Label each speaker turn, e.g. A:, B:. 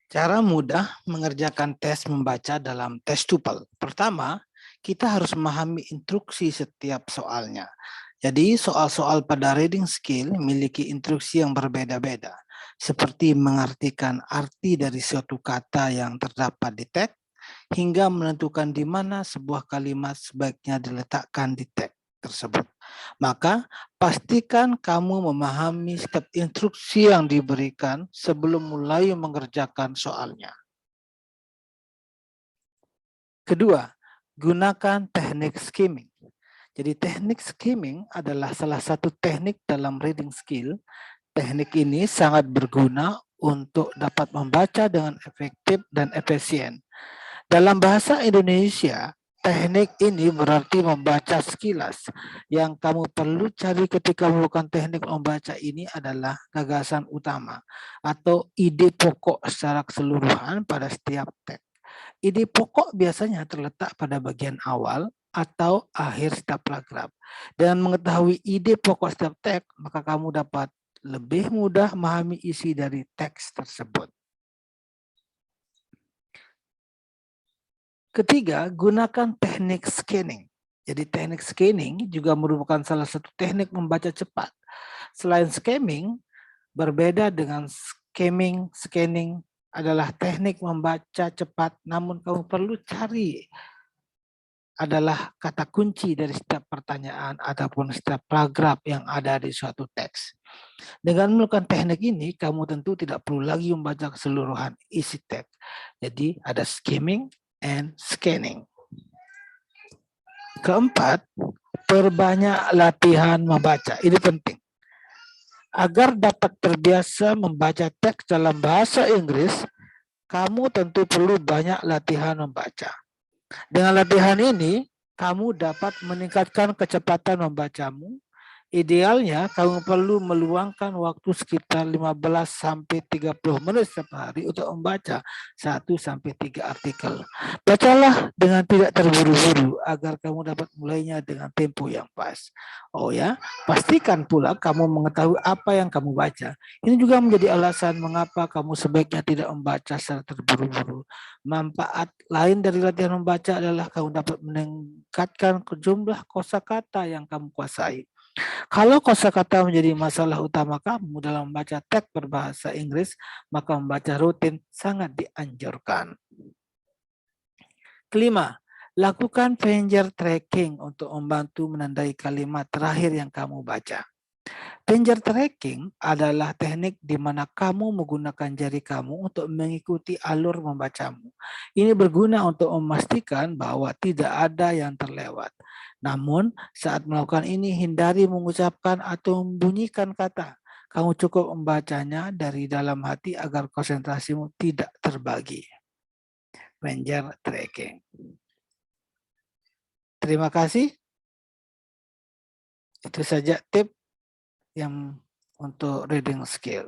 A: Cara mudah mengerjakan tes membaca dalam tes TOEFL. Pertama, kita harus memahami instruksi setiap soalnya. Jadi, soal-soal pada reading skill memiliki instruksi yang berbeda-beda, seperti mengartikan arti dari suatu kata yang terdapat di teks, hingga menentukan di mana sebuah kalimat sebaiknya diletakkan di teks tersebut. Maka, pastikan kamu memahami setiap instruksi yang diberikan sebelum mulai mengerjakan soalnya. Kedua, gunakan teknik skimming. Jadi teknik skimming adalah salah satu teknik dalam reading skill. Teknik ini sangat berguna untuk dapat membaca dengan efektif dan efisien. Dalam bahasa Indonesia, teknik ini berarti membaca sekilas. Yang kamu perlu cari ketika melakukan teknik membaca ini adalah gagasan utama atau ide pokok secara keseluruhan pada setiap teks. Ide pokok biasanya terletak pada bagian awal atau akhir setiap paragraf. Dengan mengetahui ide pokok setiap teks, maka kamu dapat lebih mudah memahami isi dari teks tersebut. Ketiga, gunakan teknik scanning. Jadi teknik scanning juga merupakan salah satu teknik membaca cepat. Selain skimming, berbeda dengan scanning adalah teknik membaca cepat, namun kamu perlu cari adalah kata kunci dari setiap pertanyaan ataupun setiap paragraf yang ada di suatu teks. Dengan melakukan teknik ini, kamu tentu tidak perlu lagi membaca keseluruhan isi teks. Jadi ada skimming and scanning. Keempat, perbanyak latihan membaca. Ini penting. Agar dapat terbiasa membaca teks dalam bahasa Inggris, kamu tentu perlu banyak latihan membaca. Dengan latihan ini, kamu dapat meningkatkan kecepatan membacamu. Idealnya, kamu perlu meluangkan waktu sekitar 15 sampai 30 menit setiap hari untuk membaca 1 sampai 3 artikel. Bacalah dengan tidak terburu-buru agar kamu dapat mulainya dengan tempo yang pas. Oh ya, pastikan pula kamu mengetahui apa yang kamu baca. Ini juga menjadi alasan mengapa kamu sebaiknya tidak membaca secara terburu-buru. Manfaat lain dari latihan membaca adalah kamu dapat meningkatkan jumlah kosakata yang kamu kuasai. Kalau kosakata menjadi masalah utama kamu dalam membaca teks berbahasa Inggris, maka membaca rutin sangat dianjurkan. Kelima, lakukan finger tracking untuk membantu menandai kalimat terakhir yang kamu baca. Finger tracking adalah teknik di mana kamu menggunakan jari kamu untuk mengikuti alur membacamu. Ini berguna untuk memastikan bahwa tidak ada yang terlewat. Namun, saat melakukan ini, hindari mengucapkan atau membunyikan kata. Kamu cukup membacanya dari dalam hati agar konsentrasimu tidak terbagi. Finger tracking. Terima kasih. Itu saja tip yang untuk reading skill.